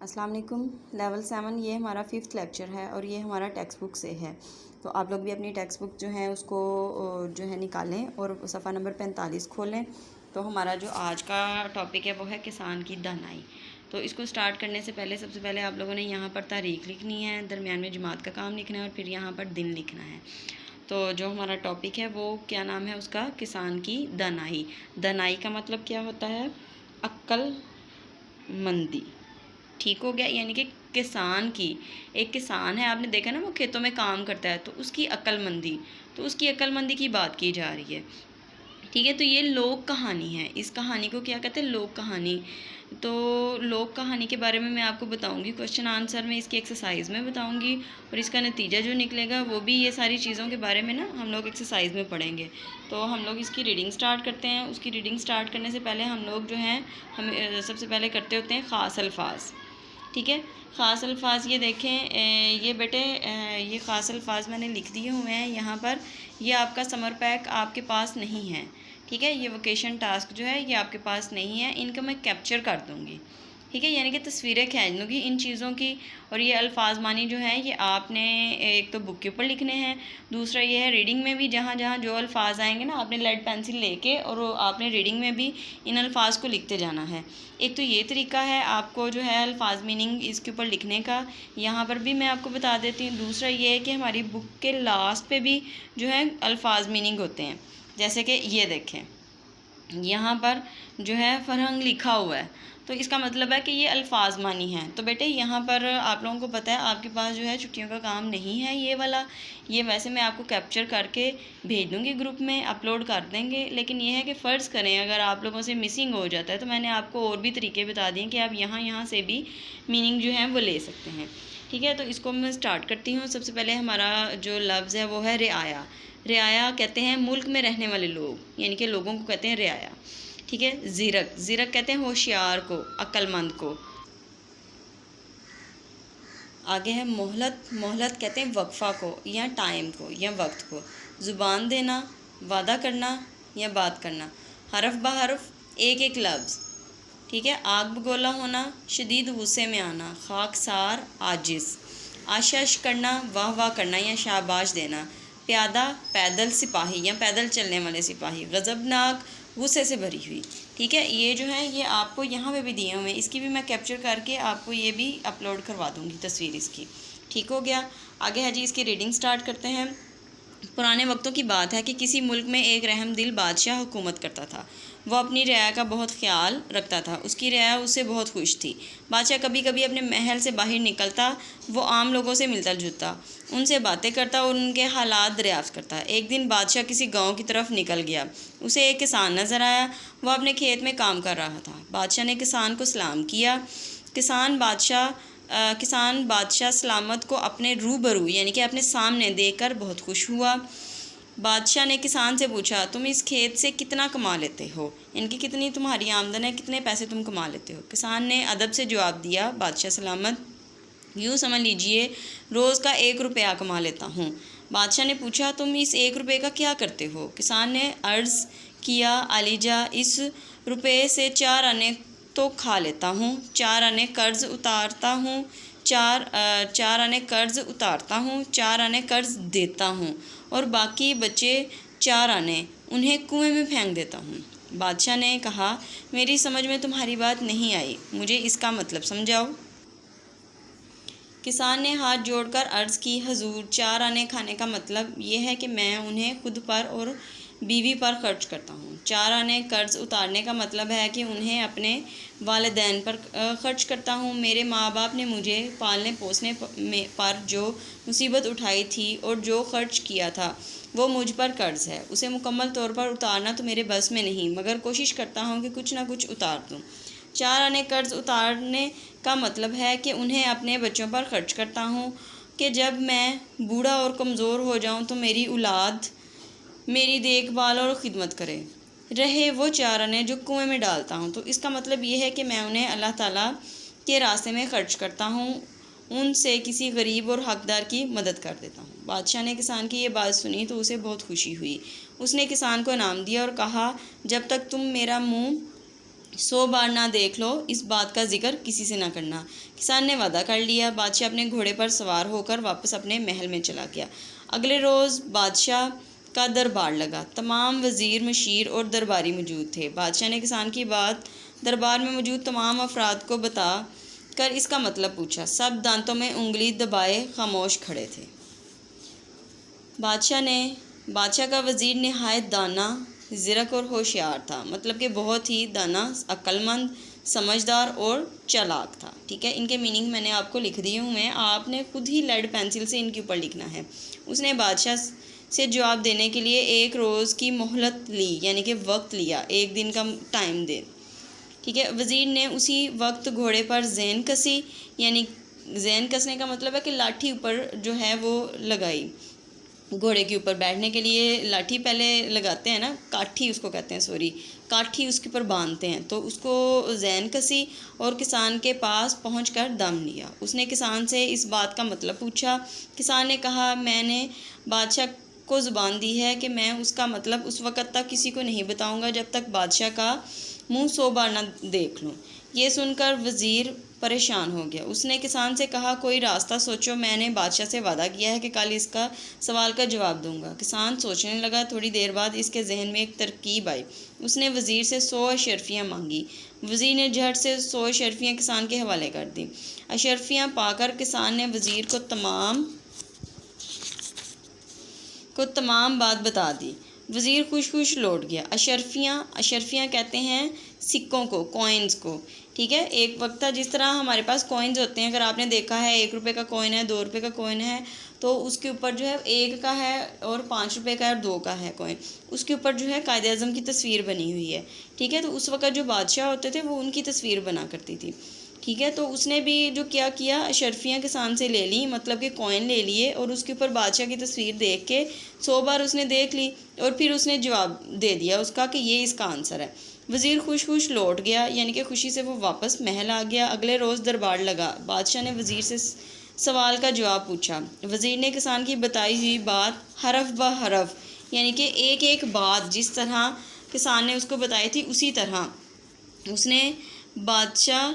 السلام علیکم۔ لیول 7 یہ ہمارا 5th لیکچر ہے اور یہ ہمارا ٹیکسٹ بک سے ہے، تو آپ لوگ بھی اپنی ٹیکسٹ بک جو ہے اس کو جو ہے نکالیں اور صفحہ نمبر 45 کھولیں۔ تو ہمارا جو آج کا ٹاپک ہے وہ ہے کسان کی دانائی۔ تو اس کو سٹارٹ کرنے سے پہلے سب سے پہلے آپ لوگوں نے یہاں پر تاریخ لکھنی ہے، درمیان میں جماعت کا کام لکھنا ہے اور پھر یہاں پر دن لکھنا ہے۔ تو جو ہمارا ٹاپک ہے وہ کیا نام ہے اس کا؟ کسان کی دانائی۔ دانائی کا مطلب کیا ہوتا ہے؟ عقل مندی۔ ٹھیک ہو گیا، یعنی کہ کسان کی، ایک کسان ہے، آپ نے دیکھا نا وہ کھیتوں میں کام کرتا ہے، تو اس کی عقل مندی، تو اس کی عقل مندی کی بات کی جا رہی ہے۔ ٹھیک ہے، تو یہ لوک کہانی ہے، اس کہانی کو کیا کہتے ہیں؟ لوک کہانی۔ تو لوک کہانی کے بارے میں میں آپ کو بتاؤں گی، کوشچن آنسر میں اس کی ایکسرسائز میں بتاؤں گی، اور اس کا نتیجہ جو نکلے گا وہ بھی یہ ساری چیزوں کے بارے میں نا ہم لوگ ایکسرسائز میں پڑھیں گے۔ تو ہم لوگ اس کی ریڈنگ سٹارٹ کرتے ہیں۔ اس کی ریڈنگ سٹارٹ کرنے سے پہلے ہم لوگ جو ہیں ہم سب سے پہلے کرتے ہوتے ہیں خاص الفاظ۔ ٹھیک ہے، خاص الفاظ یہ دیکھیں، یہ بیٹے یہ خاص الفاظ میں نے لکھ دیے ہوئے ہیں یہاں پر۔ یہ آپ کا سمر پیک آپ کے پاس نہیں ہے، ٹھیک ہے، یہ ووکیشن ٹاسک جو ہے یہ آپ کے پاس نہیں ہے، ان کو میں کیپچر کر دوں گی، ٹھیک ہے، یعنی کہ تصویریں کھینچ دوں گی ان چیزوں کی۔ اور یہ الفاظ مانی جو ہیں یہ آپ نے ایک تو بک کے اوپر لکھنے ہیں، دوسرا یہ ہے ریڈنگ میں بھی جہاں جہاں جو الفاظ آئیں گے نا آپ نے لیڈ پینسل لے کے اور آپ نے ریڈنگ میں بھی ان الفاظ کو لکھتے جانا ہے۔ ایک تو یہ طریقہ ہے آپ کو جو ہے الفاظ میننگ اس کے اوپر لکھنے کا، یہاں پر بھی میں آپ کو بتا دیتی ہوں۔ دوسرا یہ ہے کہ ہماری بک کے لاسٹ پہ بھی جو ہے الفاظ میننگ ہوتے ہیں، جیسے کہ یہ دیکھیں یہاں پر جو ہے فرہنگ لکھا ہوا ہے، تو اس کا مطلب ہے کہ یہ الفاظ مانی ہیں۔ تو بیٹے یہاں پر آپ لوگوں کو پتہ ہے آپ کے پاس جو ہے چھٹیوں کا کام نہیں ہے یہ والا، یہ ویسے میں آپ کو کیپچر کر کے بھیج دوں گی گروپ میں، اپلوڈ کر دیں گے، لیکن یہ ہے کہ فرض کریں اگر آپ لوگوں سے مسنگ ہو جاتا ہے تو میں نے آپ کو اور بھی طریقے بتا دیے کہ آپ یہاں سے بھی میننگ جو ہے وہ لے سکتے ہیں۔ ٹھیک ہے، تو اس کو میں سٹارٹ کرتی ہوں۔ سب سے پہلے ہمارا جو لفظ ہے وہ ہے رعایا۔ رعایا کہتے ہیں ملک میں رہنے والے لوگ، یعنی کہ لوگوں کو کہتے ہیں رعایا۔ ٹھیک ہے، زیرک، زیرک کہتے ہیں ہوشیار کو، عقل مند کو۔ آگے ہے مہلت، مہلت کہتے ہیں وقفہ کو یا ٹائم کو یا وقت کو۔ زبان دینا، وعدہ کرنا یا بات کرنا۔ حرف بحرف ایک ایک لفظ۔ ٹھیک ہے، آگ بگولا ہونا، شدید غصے میں آنا، خاکسار، عاجز۔ آشش کرنا، واہ واہ کرنا یا شاباش دینا۔ پیادہ، پیدل سپاہی یا پیدل چلنے والے سپاہی۔ غضبناک، غصے سے بھری ہوئی۔ ٹھیک ہے، یہ جو ہے یہ آپ کو یہاں پہ بھی دیے ہوئے ہیں، اس کی بھی میں کیپچر کر کے آپ کو یہ بھی اپلوڈ کروا دوں گی تصویر اس کی۔ ٹھیک ہو گیا، آگے ہے جی اس کی ریڈنگ سٹارٹ کرتے ہیں۔ پرانے وقتوں کی بات ہے کہ کسی ملک میں ایک رحم دل بادشاہ حکومت کرتا تھا۔ وہ اپنی رعایا کا بہت خیال رکھتا تھا، اس کی رعایا اس سے بہت خوش تھی۔ بادشاہ کبھی کبھی اپنے محل سے باہر نکلتا، وہ عام لوگوں سے ملتا جلتا، ان سے باتیں کرتا اور ان کے حالات دریافت کرتا۔ ایک دن بادشاہ کسی گاؤں کی طرف نکل گیا، اسے ایک کسان نظر آیا، وہ اپنے کھیت میں کام کر رہا تھا۔ بادشاہ نے کسان کو سلام کیا۔ کسان بادشاہ سلامت کو اپنے روبرو یعنی کہ اپنے سامنے دیکھ کر بہت خوش ہوا۔ بادشاہ نے کسان سے پوچھا، تم اس کھیت سے کتنا کما لیتے ہو؟ یعنی کہ کتنی تمہاری آمدن ہے، کتنے پیسے تم کما لیتے ہو؟ کسان نے ادب سے جواب دیا، بادشاہ سلامت یوں سمجھ لیجئے روز کا 1 روپیہ کما لیتا ہوں۔ بادشاہ نے پوچھا، تم اس 1 روپے کا کیا کرتے ہو؟ کسان نے عرض کیا، عالیجا اس روپے سے 4 آنے تو کھا لیتا ہوں، 4 آنے قرض اتارتا ہوں، 4 آنے قرض اتارتا ہوں، 4 آنے قرض دیتا ہوں، اور باقی بچے 4 آنے انہیں کنویں میں پھینک دیتا ہوں۔ بادشاہ نے کہا، میری سمجھ میں تمہاری بات نہیں آئی، مجھے اس کا مطلب سمجھاؤ۔ کسان نے ہاتھ جوڑ کر عرض کی، حضور 4 آنے کھانے کا مطلب یہ ہے کہ میں انہیں خود پر اور بیوی پر خرچ کرتا ہوں۔ 4 آنے قرض اتارنے کا مطلب ہے کہ انہیں اپنے والدین پر خرچ کرتا ہوں۔ میرے ماں باپ نے مجھے پالنے پوسنے پر جو مصیبت اٹھائی تھی اور جو خرچ کیا تھا وہ مجھ پر قرض ہے، اسے مکمل طور پر اتارنا تو میرے بس میں نہیں، مگر کوشش کرتا ہوں کہ کچھ نہ کچھ اتار دوں۔ 4 آنے قرض اتارنے کا مطلب ہے کہ انہیں اپنے بچوں پر خرچ کرتا ہوں کہ جب میں بوڑھا اور کمزور ہو جاؤں تو میری اولاد میری دیکھ بھال اور خدمت کرے۔ رہے وہ 4 آنے جو کنویں میں ڈالتا ہوں، تو اس کا مطلب یہ ہے کہ میں انہیں اللہ تعالیٰ کے راستے میں خرچ کرتا ہوں، ان سے کسی غریب اور حقدار کی مدد کر دیتا ہوں۔ بادشاہ نے کسان کی یہ بات سنی تو اسے بہت خوشی ہوئی۔ اس نے کسان کو انعام دیا اور کہا، جب تک تم میرا منہ 100 بار نہ دیکھ لو، اس بات کا ذکر کسی سے نہ کرنا۔ کسان نے وعدہ کر لیا۔ بادشاہ اپنے گھوڑے پر سوار ہو کر واپس اپنے محل میں چلا گیا۔ اگلے روز بادشاہ کا دربار لگا۔ تمام وزیر، مشیر اور درباری موجود تھے۔ بادشاہ نے کسان کی بات دربار میں موجود تمام افراد کو بتا کر اس کا مطلب پوچھا۔ سب دانتوں میں انگلی دبائے خاموش کھڑے تھے۔ بادشاہ کا وزیر نہایت دانا، زرک اور ہوشیار تھا، مطلب کہ بہت ہی دانا، عقل مند، سمجھدار اور چالاک تھا۔ ٹھیک ہے، ان کے میننگ میں نے آپ کو لکھ دی ہوں میں، آپ نے خود ہی لیڈ پینسل سے ان کے اوپر لکھنا ہے۔ اس نے بادشاہ سے جواب دینے کے لیے 1 روز کی مہلت لی، یعنی کہ وقت لیا، 1 دن کا ٹائم دے۔ ٹھیک ہے، وزیر نے اسی وقت گھوڑے پر زین کسی، یعنی زین کسنے کا مطلب ہے کہ لاٹھی اوپر جو ہے وہ لگائی۔ گھوڑے کے اوپر بیٹھنے کے لیے لاٹھی پہلے لگاتے ہیں نا، کاٹھی اس کو کہتے ہیں، کاٹھی اس کے اوپر باندھتے ہیں، تو اس کو زین کسی اور کسان کے پاس پہنچ کر دم لیا۔ اس نے کسان سے اس بات کا مطلب پوچھا۔ کسان نے کہا، میں نے بادشاہ کو زبان دی ہے کہ میں اس کا مطلب اس وقت تک کسی کو نہیں بتاؤں گا جب تک بادشاہ کا منہ 100 بار نہ دیکھ لوں۔ یہ سن کر وزیر پریشان ہو گیا۔ اس نے کسان سے کہا، کوئی راستہ سوچو، میں نے بادشاہ سے وعدہ کیا ہے کہ کل اس کا سوال کا جواب دوں گا۔ کسان سوچنے لگا۔ تھوڑی دیر بعد اس کے ذہن میں ایک ترکیب آئی۔ اس نے وزیر سے 100 اشرفیاں مانگی۔ وزیر نے جھٹ سے 100 اشرفیاں کسان کے حوالے کر دیں۔ اشرفیاں پا کر کسان نے وزیر کو تمام بات بتا دی۔ وزیر خوش لوٹ گیا۔ اشرفیاں کہتے ہیں سکوں کو، کوئنز کو۔ ٹھیک ہے، ایک وقت تھا جس طرح ہمارے پاس کوئنز ہوتے ہیں، اگر آپ نے دیکھا ہے 1 روپے کا کوئن ہے، 2 روپے کا کوئن ہے، تو اس کے اوپر جو ہے 1 کا ہے اور 5 روپے کا ہے اور 2 کا ہے کوئن، اس کے اوپر جو ہے قائد اعظم کی تصویر بنی ہوئی ہے۔ ٹھیک ہے، تو اس وقت جو بادشاہ ہوتے تھے وہ ان کی تصویر بنا کرتی تھی۔ ٹھیک ہے، تو اس نے بھی جو کیا اشرفیاں کسان سے لے لیں، مطلب کہ کوئن لے لیے، اور اس کے اوپر بادشاہ کی تصویر دیکھ کے 100 بار اس نے دیکھ لی، اور پھر اس نے جواب دے دیا اس کا کہ یہ اس کا آنسر ہے۔ وزیر خوش لوٹ گیا، یعنی کہ خوشی سے وہ واپس محل آ گیا۔ اگلے روز دربار لگا۔ بادشاہ نے وزیر سے سوال کا جواب پوچھا۔ وزیر نے کسان کی بتائی ہوئی بات حرف بہ حرف، یعنی کہ ایک بات جس طرح کسان نے اس کو بتائی تھی اسی طرح اس نے بادشاہ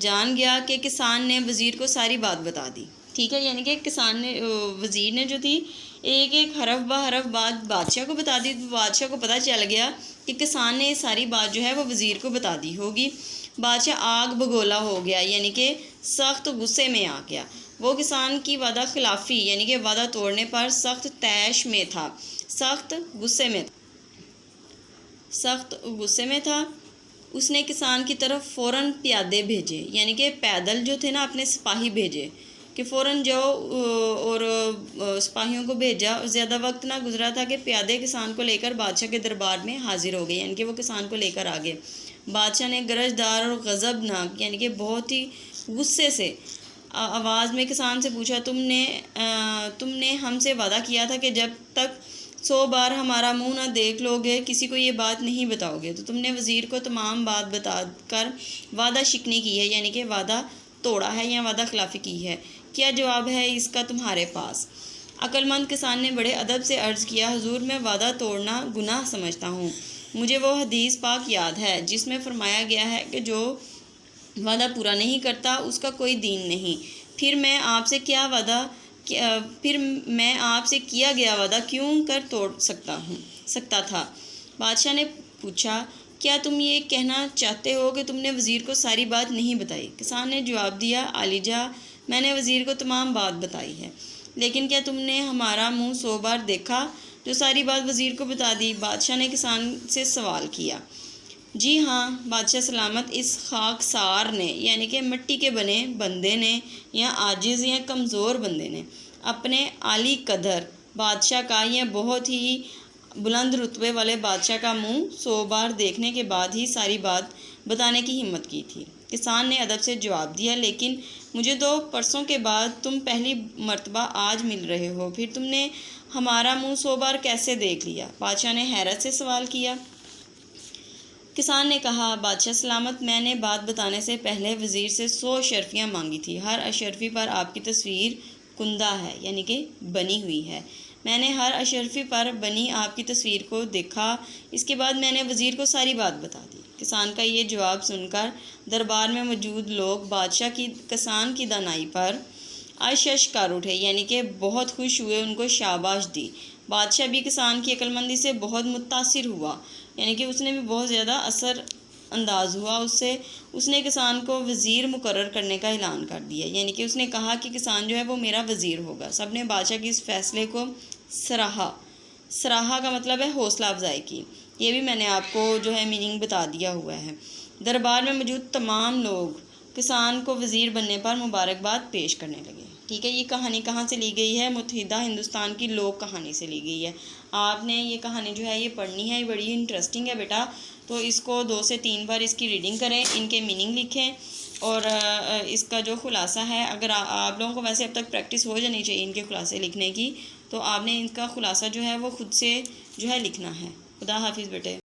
جان گیا کہ کسان نے وزیر کو ساری بات بتا دی۔ ٹھیک ہے، یعنی کہ وزیر نے جو تھی ایک حرف بہ حرف بات بادشاہ کو بتا دی، تو بادشاہ کو پتہ چل گیا کہ کسان نے ساری بات جو ہے وہ وزیر کو بتا دی ہوگی۔ بادشاہ آگ بگولا ہو گیا، یعنی کہ سخت غصے میں آ گیا۔ وہ کسان کی وعدہ خلافی، یعنی کہ وعدہ توڑنے پر سخت طیش میں تھا، سخت غصے میں تھا۔ اس نے کسان کی طرف فوراً پیادے بھیجے، یعنی کہ پیدل جو تھے نا اپنے سپاہی بھیجے کہ فوراً جاؤ، اور سپاہیوں کو بھیجا، اور زیادہ وقت نہ گزرا تھا کہ پیادے کسان کو لے کر بادشاہ کے دربار میں حاضر ہو گئے، یعنی کہ وہ کسان کو لے کر آ گئے۔ بادشاہ نے گرجدار اور غضبناک، یعنی کہ بہت ہی غصے سے آواز میں کسان سے پوچھا، تم نے ہم سے وعدہ کیا تھا کہ جب تک 100 بار ہمارا منہ نہ دیکھ لو گے کسی کو یہ بات نہیں بتاؤ گے، تو تم نے وزیر کو تمام بات بتا کر وعدہ شکنی کی ہے، یعنی کہ وعدہ توڑا ہے یا وعدہ خلافی کی ہے۔ کیا جواب ہے اس کا تمہارے پاس؟ عقل مند کسان نے بڑے ادب سے عرض کیا، حضور میں وعدہ توڑنا گناہ سمجھتا ہوں۔ مجھے وہ حدیث پاک یاد ہے جس میں فرمایا گیا ہے کہ جو وعدہ پورا نہیں کرتا اس کا کوئی دین نہیں۔ پھر میں آپ سے کیا گیا وعدہ کیوں کر توڑ سکتا تھا؟ بادشاہ نے پوچھا، کیا تم یہ کہنا چاہتے ہو کہ تم نے وزیر کو ساری بات نہیں بتائی؟ کسان نے جواب دیا، عالی جاں، میں نے وزیر کو تمام بات بتائی ہے، لیکن کیا تم نے ہمارا منہ 100 بار دیکھا جو ساری بات وزیر کو بتا دی؟ بادشاہ نے کسان سے سوال کیا۔ جی ہاں، بادشاہ سلامت، اس خاکسار نے، یعنی کہ مٹی کے بنے بندے نے یا عاجز یا کمزور بندے نے اپنے عالی قدر بادشاہ کا یا بہت ہی بلند رتبے والے بادشاہ کا منہ 100 بار دیکھنے کے بعد ہی ساری بات بتانے کی ہمت کی تھی۔ کسان نے ادب سے جواب دیا، لیکن مجھے 2 پرسوں کے بعد تم پہلی مرتبہ آج مل رہے ہو، پھر تم نے ہمارا منہ 100 بار کیسے دیکھ لیا؟ بادشاہ نے حیرت سے سوال کیا۔ کسان نے کہا، بادشاہ سلامت، میں نے بات بتانے سے پہلے وزیر سے 100 اشرفیاں مانگی تھی، ہر اشرفی پر آپ کی تصویر کندہ ہے، یعنی کہ بنی ہوئی ہے۔ میں نے ہر اشرفی پر بنی آپ کی تصویر کو دیکھا، اس کے بعد میں نے وزیر کو ساری بات بتا دی۔ کسان کا یہ جواب سن کر دربار میں موجود لوگ بادشاہ کی کسان کی دانائی پر اشش کر اٹھے، یعنی کہ بہت خوش ہوئے، ان کو شاباش دی۔ بادشاہ بھی کسان کی عقل مندی سے بہت متاثر ہوا، یعنی کہ اس نے بھی بہت زیادہ اثر انداز ہوا اس سے۔ اس نے کسان کو وزیر مقرر کرنے کا اعلان کر دیا، یعنی کہ اس نے کہا کہ کسان جو ہے وہ میرا وزیر ہوگا۔ سب نے بادشاہ کی اس فیصلے کو سراہا۔ سراہا کا مطلب ہے حوصلہ افزائی کی۔ یہ بھی میں نے آپ کو جو ہے میننگ بتا دیا ہوا ہے۔ دربار میں موجود تمام لوگ کسان کو وزیر بننے پر مبارکباد پیش کرنے لگے۔ ٹھیک ہے، یہ کہانی کہاں سے لی گئی ہے؟ متحدہ ہندوستان کی لوک کہانی سے لی گئی ہے۔ آپ نے یہ کہانی جو ہے یہ پڑھنی ہے، یہ بڑی انٹرسٹنگ ہے بیٹا، تو اس کو 2 سے 3 بار اس کی ریڈنگ کریں، ان کے میننگ لکھیں، اور اس کا جو خلاصہ ہے، اگر آپ لوگوں کو ویسے اب تک پریکٹس ہو جانی چاہیے ان کے خلاصے لکھنے کی، تو آپ نے ان کا خلاصہ جو ہے وہ خود سے جو ہے لکھنا ہے۔ خدا حافظ بیٹے۔